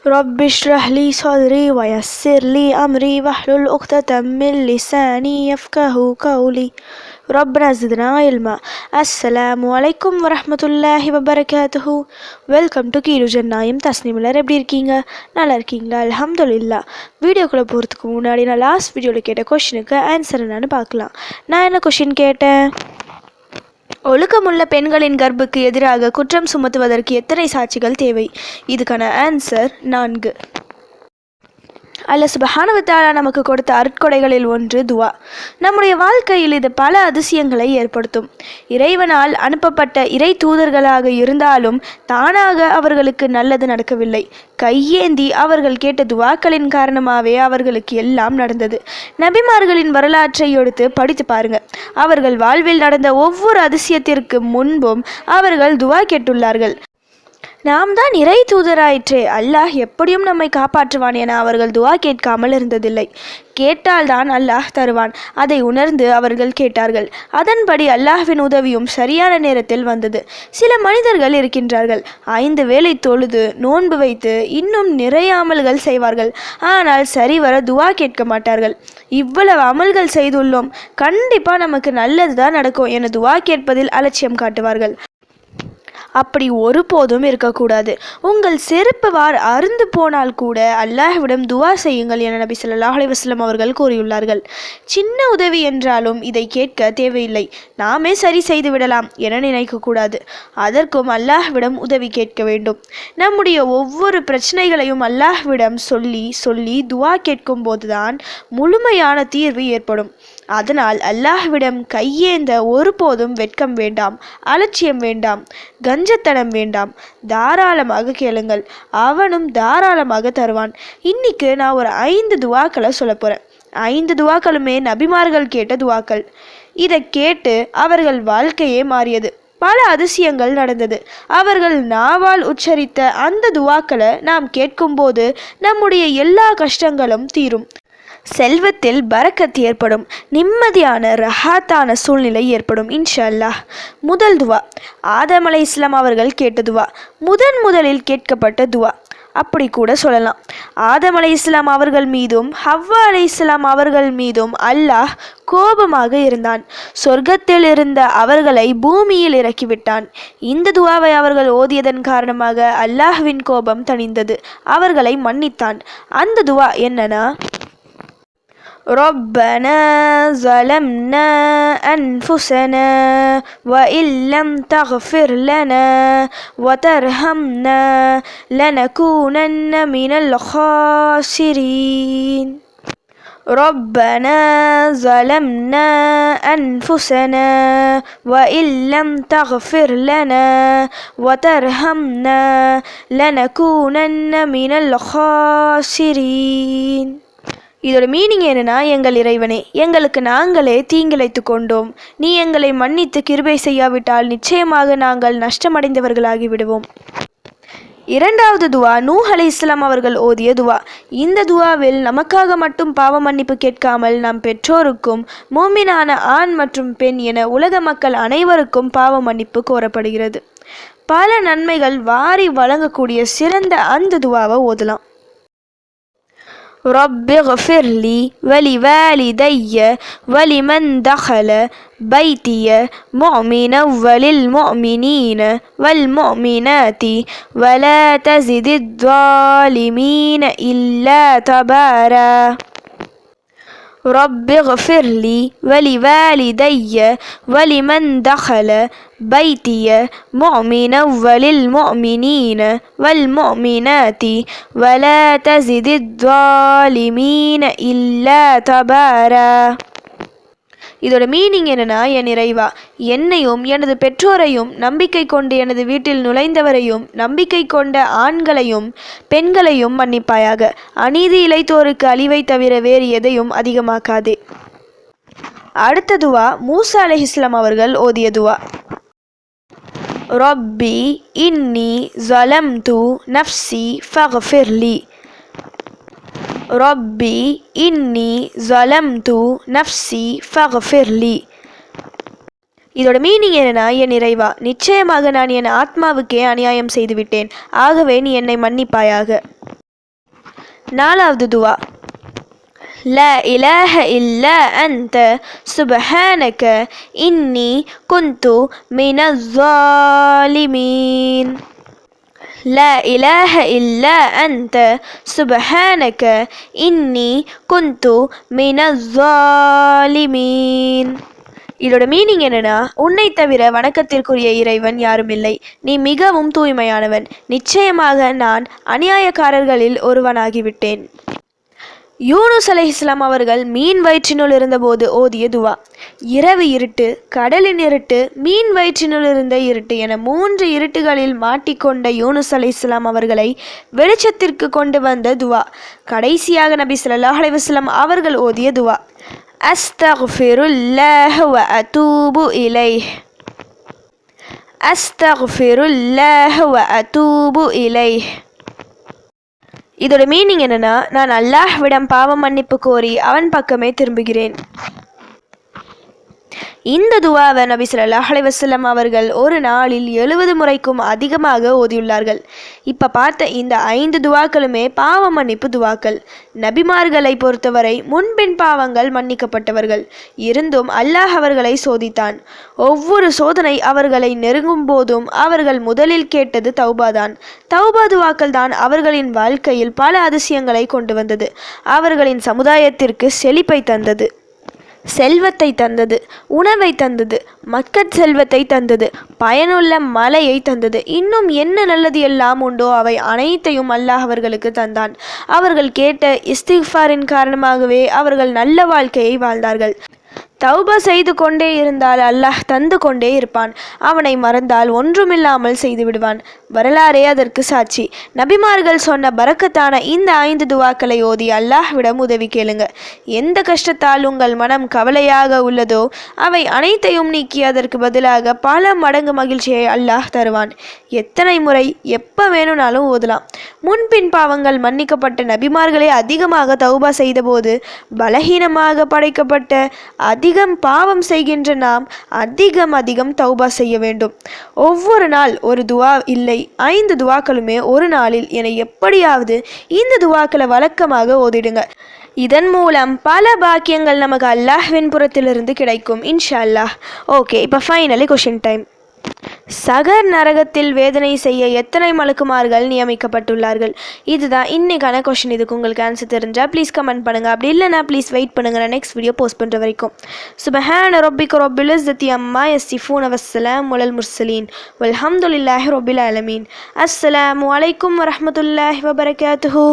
رب اشرح لي صدري ويسر لي أمري واحلل عقدة من لساني يفقه قولي ربنا زدنا علما. அஸ்ஸலாமு அலைக்கும் வரஹ்மத்துல்லாஹி வபரகாத்துஹு. வெல்கம் டு கீரு ஜன்னாயம் தஸ்னீம். எல்லாரும் எப்படி இருக்கீங்க? நல்லா இருக்கீங்களா? அல்ஹம்துலில்லாஹ். வீடியோக்குள்ளே போகிறதுக்கு முன்னாடி நான் லாஸ்ட் வீடியோவில் கேட்ட கொஷினுக்கு ஆன்சர் என்னன்னு பார்க்கலாம். நான் என்ன கொஷின் கேட்டேன்? ஒழுக்கமுள்ள பெண்களின் கர்ப்புக்கு எதிராக குற்றம் சுமத்துவதற்கு எத்தனை சாட்சிகள் தேவை? இதுக்கான ஆன்சர் 4. அல்லாஹ் சுப்ஹானஹு வ தஆலா நமக்கு கொடுத்த அருட்கொடைகளில் ஒன்று துவா. நம்முடைய வாழ்க்கையில் இது பல அதிசயங்களை ஏற்படுத்தும். இறைவனால் அனுப்பப்பட்ட இறை தூதர்களாக இருந்தாலும் தானாக அவர்களுக்கு நல்லது நடக்கவில்லை. கையேந்தி அவர்கள் கேட்ட துவாக்களின் காரணமாகவே அவர்களுக்கு எல்லாம் நடந்தது. நபிமார்களின் வரலாற்றை எடுத்து படித்து பாருங்க. அவர்கள் வாழ்வில் நடந்த ஒவ்வொரு அதிசயத்திற்கு முன்பும் அவர்கள் துவா கேட்டுள்ளார்கள். நாம் தான் இறை தூதராயிற்றே, அல்லாஹ் எப்படியும் நம்மை காப்பாற்றுவான் என அவர்கள் துவா கேட்காமல் இருந்ததில்லை. கேட்டால்தான் அல்லாஹ் தருவான். அதை உணர்ந்து அவர்கள் கேட்டார்கள். அதன்படி அல்லாஹ்வின் உதவியும் சரியான நேரத்தில் வந்தது. சில மனிதர்கள் இருக்கின்றார்கள், 5 வேளை தொழுது நோன்பு வைத்து இன்னும் நிறைய அமல்கள் செய்வார்கள். ஆனால் சரிவர துவா கேட்க மாட்டார்கள். இவ்வளவு அமல்கள் செய்துள்ளோம், கண்டிப்பாக நமக்கு நல்லது தான் நடக்கும் என துவா கேட்பதில் அலட்சியம் காட்டுவார்கள். அப்படி ஒருபோதும் இருக்கக்கூடாது. உங்கள் செருப்பு அருந்து போனால் கூட அல்லாஹ்விடம் துவா செய்யுங்கள் என நபி ஸல்லல்லாஹு அலைஹி வஸல்லம் அவர்கள் கூறியுள்ளார்கள். சின்ன உதவி என்றாலும் இதை கேட்க தேவையில்லை, நாமே சரி செய்து விடலாம் என நினைக்கக்கூடாது. அதற்கும் அல்லாஹ்விடம் உதவி கேட்க வேண்டும். நம்முடைய ஒவ்வொரு பிரச்சனைகளையும் அல்லாஹ்விடம் சொல்லி சொல்லி துவா கேட்கும் போதுதான் முழுமையான தீர்வு ஏற்படும். அதனால் அல்லாஹ்விடம் கையேந்த ஒருபோதும் வெட்கம் வேண்டாம், அலட்சியம் வேண்டாம், கஞ்சத்தனம் வேண்டாம். தாராளமாக கேளுங்கள், அவனும் தாராளமாக தருவான். இன்னைக்கு நான் ஒரு 5 துவாக்களை சொல்ல போகிறேன். 5 துவாக்களுமே நபிமார்கள் கேட்ட துவாக்கள். இதை கேட்டு அவர்கள் வாழ்க்கையே மாறியது. பல அதிசயங்கள் நடந்தது. அவர்கள் நாவால் உச்சரித்த அந்த துவாக்களை நாம் கேட்கும்போது நம்முடைய எல்லா கஷ்டங்களும் தீரும். செல்வத்தில் பரக்கத் ஏற்படும். நிம்மதியான ரஹாத்தான சூழ்நிலை ஏற்படும் இன்ஷா அல்லாஹ். முதல் துவா ஆதம் அலைஹிஸ்ஸலாம் அவர்கள் கேட்ட துவா. முதலில் கேட்கப்பட்ட துவா அப்படி கூட சொல்லலாம். ஆதம் அலைஹிஸ்ஸலாம் அவர்கள் மீதும் ஹவ்வா அலைஹிஸ்ஸலாம் அவர்கள் மீதும் அல்லாஹ் கோபமாக இருந்தான். சொர்க்கத்தில் இருந்த அவர்களை பூமியில் இறக்கிவிட்டான். இந்த துவாவை அவர்கள் ஓதியதன் காரணமாக அல்லாஹ்வின் கோபம் தணிந்தது, அவர்களை மன்னித்தான். அந்த துவா என்னன்னா, ربنا ظلمنا أنفسنا وإن لم تغفر لنا وترحمنا لنكونن من الخاسرين ربنا ظلمنا أنفسنا وإن لم تغفر لنا وترحمنا لنكونن من الخاسرين. இதோட மீனிங் என்னன்னா, எங்கள் இறைவனே, எங்களுக்கு நாங்களே தீங்கிழைத்து கொண்டோம். நீ எங்களை மன்னித்து கிருபை செய்யாவிட்டால் நிச்சயமாக நாங்கள் நஷ்டமடைந்தவர்களாகி விடுவோம். இரண்டாவது துவா நூஹ் அலைஹிஸ்ஸலாம் அவர்கள் ஓதிய துவா. இந்த துவாவில் நமக்காக மட்டும் பாவ மன்னிப்பு கேட்காமல் நம் பெற்றோருக்கும் மூமினான ஆண் மற்றும் பெண் என உலக மக்கள் அனைவருக்கும் பாவ மன்னிப்பு கோரப்படுகிறது. பல நன்மைகள் வாரி வழங்கக்கூடிய சிறந்த அந்த துவாவை ஓதலாம். رب اغفر لي ولوالدي ولمن دخل بيتي مؤمنا وللمؤمنين والمؤمنات ولا تزد الظالمين إلا تبارا رب اغفر لي ولوالدي ولمن دخل بيتي مؤمنا وللمؤمنين والمؤمنات ولا تزد الظالمين إلا تبارا. இதோட மீனிங் என்னன்னா, என் இறைவா, என்னையும் எனது பெற்றோரையும் நம்பிக்கை கொண்டு எனது வீட்டில் நுழைந்தவரையும் நம்பிக்கை கொண்ட ஆண்களையும் பெண்களையும் மன்னிப்பாயாக. அநீதி இழைத்தோருக்கு அழிவை தவிர வேறு எதையும் அதிகமாக்காதே. அடுத்த துவா மூசா அலைஹிஸ்ஸலாம் அவர்கள் ஓதிய துவா. ரப்பி இன்னி ஸலம்து நஃப்ஸி ஃபக்ஃபிர்லி ரப்பி இன்னி ஸலம்து நஃப்ஸி ஃபக்ஃபிர்லி. இதோட மீனிங் என்னன்னா, என் இறைவா, நிச்சயமாக நான் என் ஆத்மாவுக்கே அநியாயம் செய்துவிட்டேன், ஆகவே நீ என்னை மன்னிப்பாயாக. நாலாவது துவா, لا إله إلا أنت سبحانك إني كنت من الظالمين. لا إله إلا أنت سبحانك إني كنت من الظالمين. இதோட மீனிங் என்னன்னா, உன்னை தவிர வணக்கத்திற்குரிய இறைவன் யாரும் இல்லை, நீ மிகவும் தூய்மையானவன், நிச்சயமாக நான் அநியாயக்காரர்களில் ஒருவனாகிவிட்டேன். யூனுஸ் அலைஹிஸ்ஸலாம் அவர்கள் மீன் வயிற்றினுள் இருந்தபோது ஓதிய துவா. இரவு இருட்டு, கடலின் இருட்டு, மீன் வயிற்றினுள் இருந்த இருட்டு என 3 இருட்டுகளில் மாட்டிக்கொண்ட யூனுஸ் அலைஹிஸ்ஸலாம் அவர்களை வெளிச்சத்திற்கு கொண்டு வந்த துவா. கடைசியாக நபி ஸல்லல்லாஹு அலைஹி வஸல்லம் அவர்கள் ஓதிய துவா, அஸ்தக்ஃபிருல்லாஹ வ அதூபு இலைஹ். அஸ்தக்ஃபிருல்லாஹ வ அதூபு இலைஹ். இதோட மீனிங் என்னன்னா, நான் அல்லாஹ்விடம் பாவ மன்னிப்பு கோரி அவன் பக்கமே திரும்புகிறேன். இந்த துவாவை நபி ஸல்லல்லாஹு அலைஹி வஸல்லம் அவர்கள் ஒரு நாளில் 70 முறைக்கும் அதிகமாக ஓதியுள்ளார்கள். இப்போ பார்த்த இந்த 5 துவாக்களுமே பாவ மன்னிப்பு துவாக்கள். நபிமார்களை பொறுத்தவரை முன்பின் பாவங்கள் மன்னிக்கப்பட்டவர்கள் இருந்தும் அல்லாஹ் அவர்களை சோதித்தான். ஒவ்வொரு சோதனை அவர்களை நெருங்கும் போதும் அவர்கள் முதலில் கேட்டது தௌபாதான். தௌபா துவாக்கள் தான் அவர்களின் வாழ்க்கையில் பல அதிசயங்களை கொண்டு வந்தது. அவர்களின் சமுதாயத்திற்கு செழிப்பை தந்தது, செல்வத்தை தந்தது, உணவை தந்தது, மக்கட் செல்வத்தை தந்தது, பயனுள்ள மலையை தந்தது. இன்னும் என்ன நல்லது எல்லாம் உண்டோ அவை அனைத்தையும் அல்லாஹ் அவர்களுக்கு தந்தான். அவர்கள் கேட்ட இஸ்திக்ஃபாரின் காரணமாகவே அவர்கள் நல்ல வாழ்க்கையை வாழ்ந்தார்கள். தௌபா செய்து கொண்டே இருந்தால் அல்லாஹ் தந்து கொண்டே இருப்பான். அவனை மறந்தால் ஒன்றுமில்லாமல் செய்து விடுவான். வரலாறே அதற்கு சாட்சி. நபிமார்கள் சொன்ன பரக்கத்தான இந்த 5 துவாக்களை ஓதி அல்லாஹ்விடம் உதவி கேளுங்க. எந்த கஷ்டத்தால் உங்கள் மனம் கவலையாக உள்ளதோ அவை அனைத்தையும் நீக்கி அதற்கு பதிலாக பல மடங்கு மகிழ்ச்சியை அல்லாஹ் தருவான். எத்தனை முறை எப்போ வேணும்னாலும் ஓதலாம். முன்பின் பாவங்கள் மன்னிக்கப்பட்ட நபிமார்களே அதிகமாக தௌபா செய்தபோது பலகீனமாக படைக்கப்பட்ட அதிகம் பாவம் செய்கின்ற நாம் அதிகம் தௌபா செய்ய வேண்டும். ஒவ்வொரு நாள் ஒரு துவா இல்லை, 5 துவாக்களுமே ஒரு நாளில் என எப்படியாவது இந்த துவாக்களை வழக்கமாக ஓதிடுங்க. இதன் மூலம் பல பாக்கியங்கள் நமக்கு அல்லாஹ்வின் புறத்திலிருந்து கிடைக்கும் இன்ஷா அல்லாஹ். ஓகே, இப்போ ஃபைனலி கொஷின் டைம். சகர் நரகத்தில் வேதனை செய்ய எத்தனை மலக்குமார்கள் நியமிக்கப்பட்டுள்ளார்கள்? இதுதான் இன்னைக்கான கொஷின். இதுக்கு உங்களுக்கு ஆன்சர் தெரிஞ்சால் ப்ளீஸ் கமெண்ட் பண்ணுங்கள். அப்படி இல்லைனா ப்ளீஸ் வெயிட் பண்ணுங்கள், நான் நெக்ஸ்ட் வீடியோ போஸ்ட் பண்ணுற வரைக்கும். சுப்ஹான ரப்பிக ரப்பில் இஸ்ஸத்தி அம்மா யசிஃபூன வஸ்ஸலாமு அலல் முர்ஸலீன் வல்ஹம்துலில்லாஹி ரப்பில் ஆலமீன். அஸ்ஸலாமு அலைக்கும் வரஹ்மத்துல்லாஹி வபரகாத்துஹு.